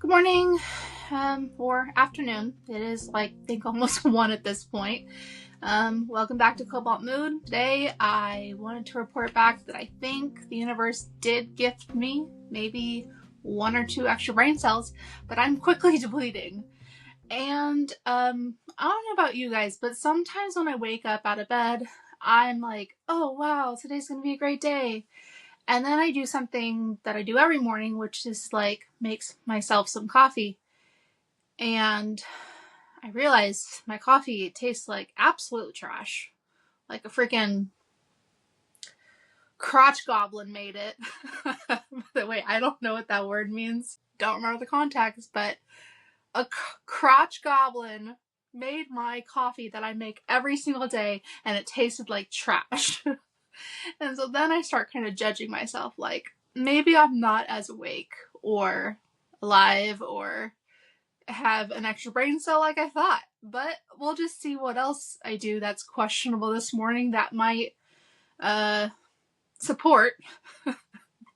Good morning, or afternoon. It is like, I think, almost 1 at this point. Welcome back to Cobalt Mood. Today, I wanted to report back that I think the universe did gift me maybe 1 or 2 extra brain cells, but I'm quickly depleting. And, I don't know about you guys, but sometimes when I wake up out of bed, I'm like, oh wow, today's gonna be a great day. And then I do something that I do every morning, which is like makes myself some coffee. And I realize my coffee tastes like absolute trash. Like a freaking crotch goblin made it. By the way, I don't know what that word means. Don't remember the context, but a crotch goblin made my coffee that I make every single day, and it tasted like trash. And so then I start kind of judging myself, like, maybe I'm not as awake or alive or have an extra brain cell like I thought. But we'll just see what else I do that's questionable this morning that might support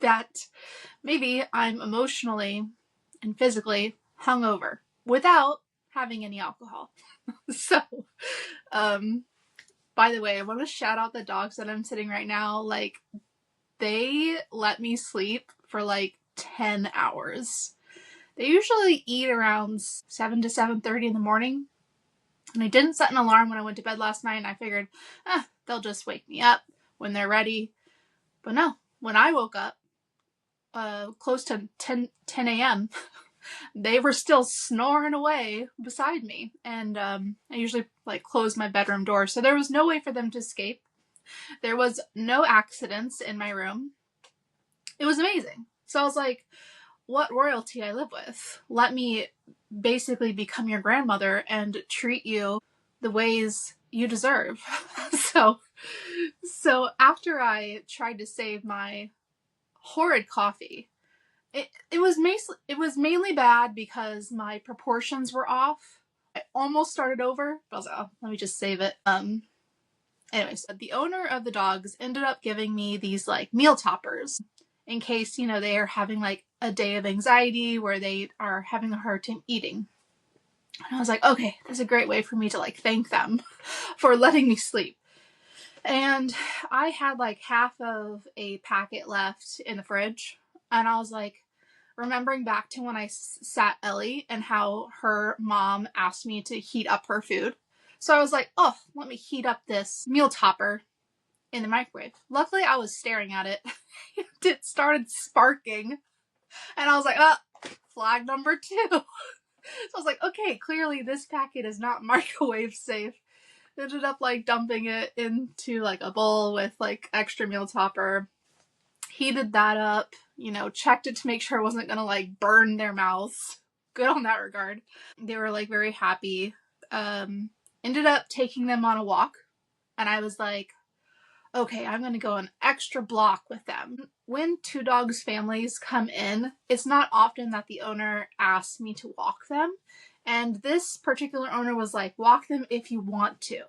that maybe I'm emotionally and physically hungover without having any alcohol. So, by the way, I want to shout out the dogs that I'm sitting right now. Like, they let me sleep for like 10 hours. They usually eat around 7 to 7:30 in the morning. And I didn't set an alarm when I went to bed last night, and I figured, they'll just wake me up when they're ready. But no, when I woke up, close to 10 a.m., they were still snoring away beside me. And I usually like close my bedroom door, so there was no way for them to escape. There was no accidents in my room. It was amazing. So I was like, what royalty I live with. Let me basically become your grandmother and treat you the ways you deserve. so after I tried to save my horrid coffee, it was mainly bad because my proportions were off. I almost started over, but I was like, oh, let me just save it. Anyways, the owner of the dogs ended up giving me these like meal toppers in case, they are having like a day of anxiety where they are having a hard time eating. And I was like, okay, that's a great way for me to like thank them for letting me sleep. And I had like half of a packet left in the fridge. And I was like, remembering back to when I sat Ellie and how her mom asked me to heat up her food. So I was like, oh, let me heat up this meal topper in the microwave. Luckily, I was staring at it. It started sparking. And I was like, flag number 2. So I was like, okay, clearly this packet is not microwave safe. Ended up like dumping it into like a bowl with like extra meal topper. Heated that up, checked it to make sure it wasn't gonna like burn their mouths. Good on that regard. They were like very happy. Ended up taking them on a walk, and I was like, okay, I'm gonna go an extra block with them. When 2 dogs families come in, it's not often that the owner asks me to walk them. And this particular owner was like, walk them if you want to.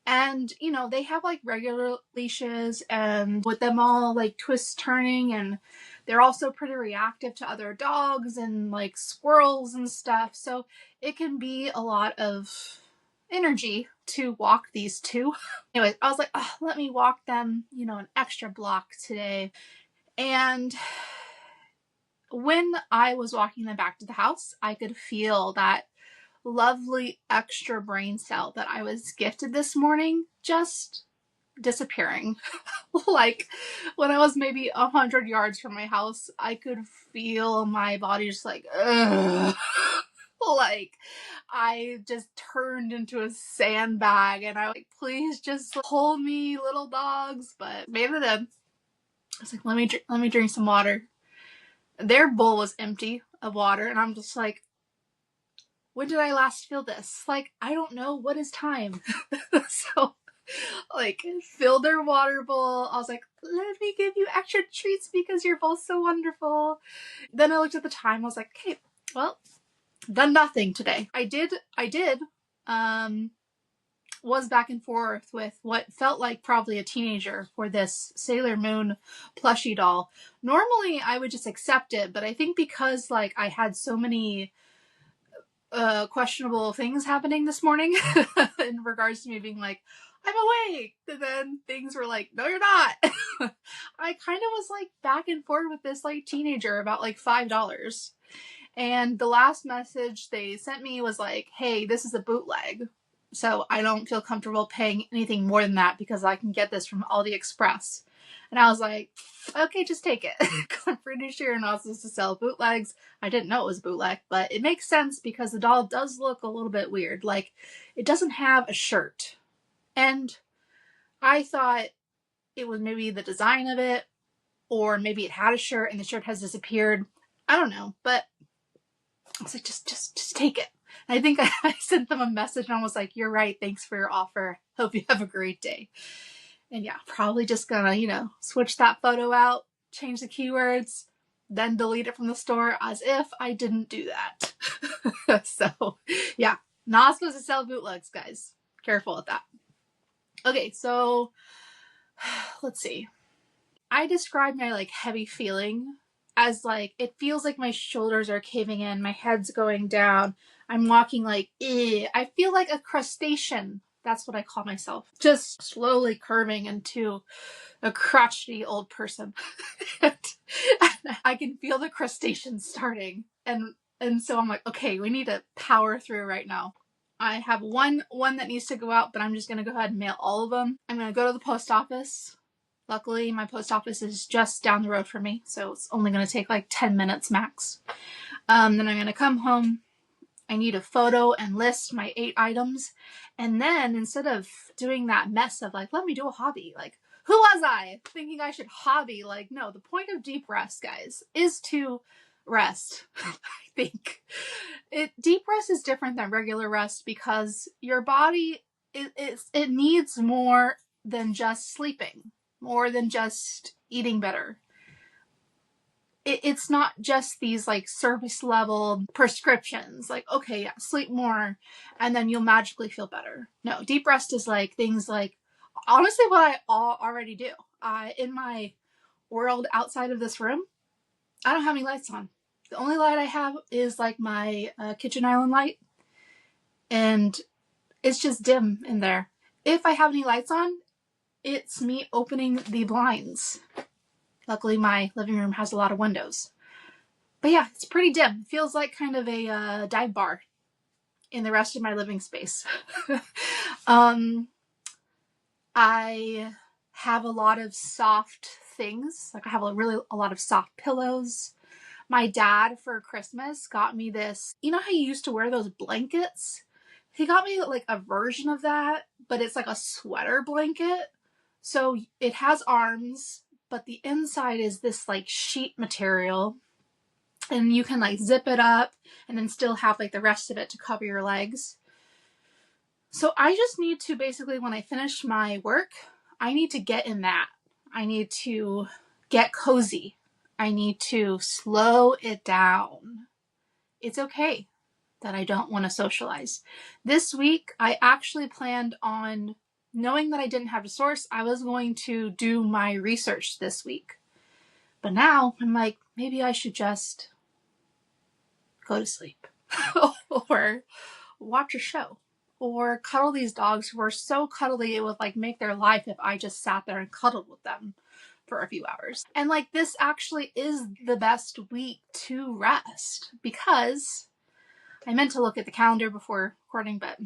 And, they have like regular leashes, and with them all like twists turning, and they're also pretty reactive to other dogs and like squirrels and stuff. So it can be a lot of energy to walk these 2. Anyways, I was like, let me walk them, an extra block today. And when I was walking them back to the house, I could feel that lovely extra brain cell that I was gifted this morning just disappearing. Like when I was maybe 100 yards from my house, I could feel my body just like, ugh. Like I just turned into a sandbag, and I was like, please just hold me, little dogs. But maybe then I was like, let me drink some water. Their bowl was empty of water, and I'm just like, when did I last feel this? Like, I don't know. What is time? So, like, fill their water bowl. I was like, let me give you extra treats because you're both so wonderful. Then I looked at the time. I was like, okay, well, done nothing today. I did was back and forth with what felt like probably a teenager for this Sailor Moon plushie doll. Normally I would just accept it, but I think because like I had so many questionable things happening this morning in regards to me being like, I'm awake, and then things were like, no, you're not. I kind of was like back and forth with this like teenager about like $5. And the last message they sent me was like, hey, this is a bootleg, so I don't feel comfortable paying anything more than that because I can get this from Aldi Express. And I was like, okay, just take it. Because I'm pretty sure you're not supposed to sell bootlegs. I didn't know it was bootleg, but it makes sense because the doll does look a little bit weird. Like, it doesn't have a shirt. And I thought it was maybe the design of it, or maybe it had a shirt and the shirt has disappeared. I don't know, but I was like, just take it. And I think I sent them a message and I was like, you're right. Thanks for your offer. Hope you have a great day. And yeah, probably just gonna, switch that photo out, change the keywords, then delete it from the store as if I didn't do that. So yeah, not supposed to sell bootlegs, guys. Careful with that. Okay, so let's see. I described my like heavy feeling as like, it feels like my shoulders are caving in, my head's going down, I'm walking like, I feel like a crustacean. That's what I call myself. Just slowly curving into a crotchety old person. And I can feel the crustacean starting. And so I'm like, okay, we need to power through right now. I have one that needs to go out, but I'm just going to go ahead and mail all of them. I'm going to go to the post office. Luckily, my post office is just down the road from me, so it's only going to take like 10 minutes max. Then I'm going to come home. I need a photo and list my 8 items. And then instead of doing that mess of like, let me do a hobby, like, who was I thinking I should hobby? Like, no, the point of deep rest, guys, is to rest. I think deep rest is different than regular rest because your body, it needs more than just sleeping, more than just eating better. It's not just these like surface level prescriptions like, okay, yeah, sleep more and then you'll magically feel better. No, deep rest is like things like, honestly, what I already do. In my world outside of this room, I don't have any lights on. The only light I have is like my kitchen island light, and it's just dim in there. If I have any lights on, it's me opening the blinds. Luckily, my living room has a lot of windows. But yeah, it's pretty dim. It feels like kind of a dive bar in the rest of my living space. I have a lot of soft things. Like I have a lot of soft pillows. My dad for Christmas got me this, you know how you used to wear those blankets? He got me like a version of that, but it's like a sweater blanket. So it has arms, but the inside is this like sheet material, and you can like zip it up and then still have like the rest of it to cover your legs. So I just need to basically, when I finish my work, I need to get in that. I need to get cozy. I need to slow it down. It's okay that I don't want to socialize. This week, I actually planned on, knowing that I didn't have a source, I was going to do my research this week. But now I'm like, maybe I should just go to sleep or watch a show or cuddle these dogs who are so cuddly it would like make their life if I just sat there and cuddled with them for a few hours. And like, this actually is the best week to rest, because I meant to look at the calendar before recording, but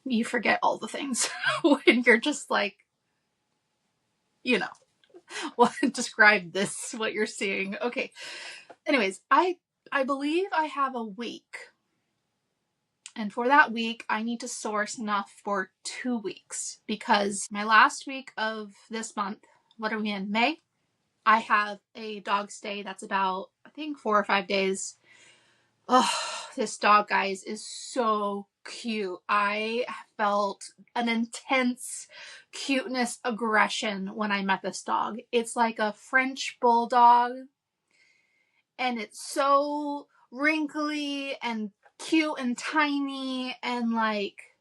you forget all the things when you're just like, well, describe this, what you're seeing. Okay. Anyways, I believe I have a week. And for that week, I need to source enough for 2 weeks, because my last week of this month, what are we in, May? I have a dog stay that's about, I think, 4 or 5 days. Oh, this dog, guys, is so cute. I felt an intense cuteness aggression when I met this dog. It's like a French bulldog, and it's so wrinkly and cute and tiny, and like,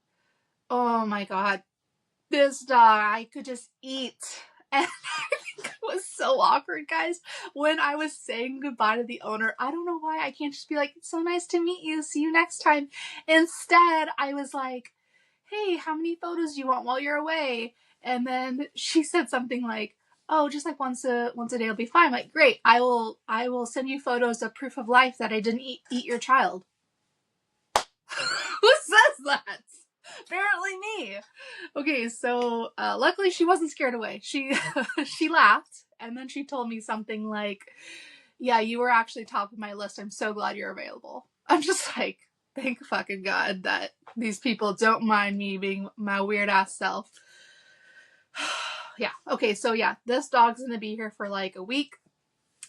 Oh my God. This dog, I could just eat. And I think it was so awkward, guys. When I was saying goodbye to the owner, I don't know why I can't just be like, it's so nice to meet you. See you next time. Instead, I was like, hey, how many photos do you want while you're away? And then she said something like, oh, just like once a day will be fine. I'm like, great. I will send you photos of proof of life that I didn't eat your child. Who says that? Apparently me. Okay, so luckily she wasn't scared away. She she laughed, and then she told me something like, yeah, you were actually top of my list. I'm so glad you're available. I'm just like, thank fucking God that these people don't mind me being my weird ass self. Yeah, okay, so yeah, this dog's gonna be here for like a week.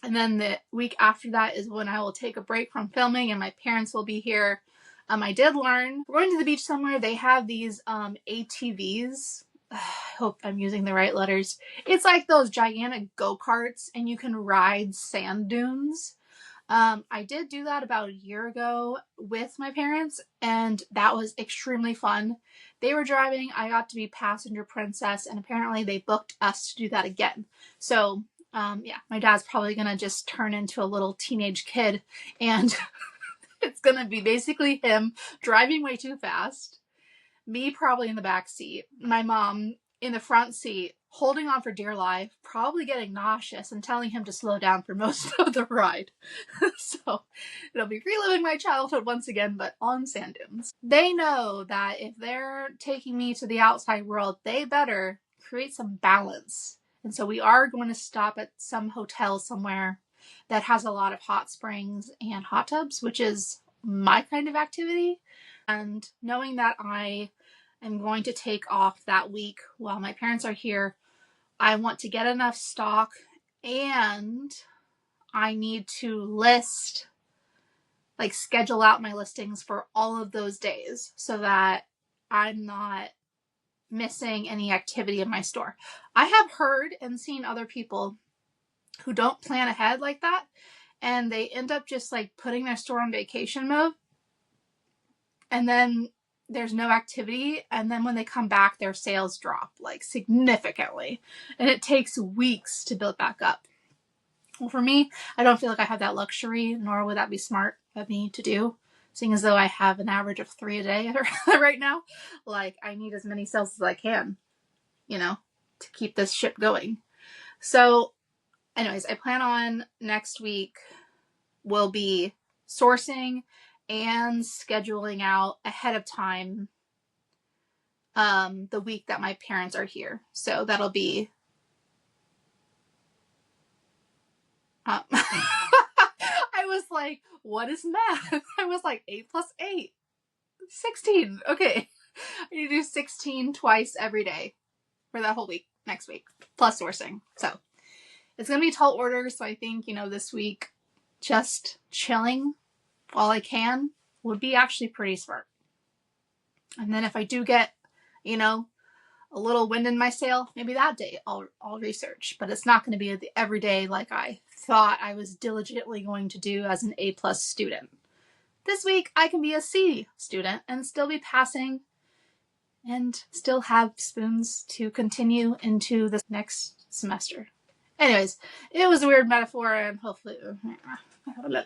And then the week after that is when I will take a break from filming and my parents will be here. I did learn, we're going to the beach somewhere. They have these ATVs. I hope I'm using the right letters. It's like those gigantic go-karts and you can ride sand dunes. I did do that about a year ago with my parents and that was extremely fun. They were driving, I got to be passenger princess, and apparently they booked us to do that again. So yeah, my dad's probably gonna just turn into a little teenage kid and it's gonna be basically him driving way too fast, me probably in the back seat, my mom in the front seat, holding on for dear life, probably getting nauseous and telling him to slow down for most of the ride. So it'll be reliving my childhood once again, but on sand dunes. They know that if they're taking me to the outside world, they better create some balance. And so we are going to stop at some hotel somewhere that has a lot of hot springs and hot tubs, which is my kind of activity. And knowing that I am going to take off that week while my parents are here, I want to get enough stock and I need to list, like schedule out my listings for all of those days so that I'm not missing any activity in my store. I have heard and seen other people who don't plan ahead like that and they end up just like putting their store on vacation mode and then there's no activity, and then when they come back their sales drop like significantly and it takes weeks to build back up. Well, for me, I don't feel like I have that luxury, nor would that be smart of me to do, seeing as though I have an average of 3 a day right now. Like, I need as many sales as I can, you know, to keep this ship going. So anyways, I plan on next week will be sourcing and scheduling out ahead of time the week that my parents are here. So that'll be I was like, what is math? I was like, 8 plus 8. 16. Okay. I need to do 16 twice every day for that whole week next week, plus sourcing. So it's going to be tall orders. So I think, you know, this week just chilling while I can would be actually pretty smart. And then if I do get, you know, a little wind in my sail, maybe that day I'll research, but it's not going to be the everyday like I thought I was diligently going to do as an A+ student. This week I can be a C student and still be passing and still have spoons to continue into the next semester. Anyways, it was a weird metaphor and hopefully it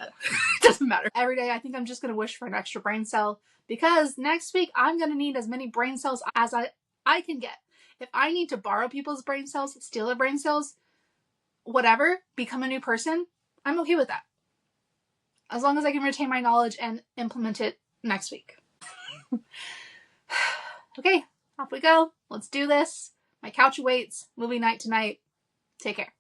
doesn't matter. Every day I think I'm just going to wish for an extra brain cell because next week I'm going to need as many brain cells as I can get. If I need to borrow people's brain cells, steal their brain cells, whatever, become a new person, I'm okay with that. As long as I can retain my knowledge and implement it next week. Okay, off we go. Let's do this. My couch awaits. Movie night tonight. Take care.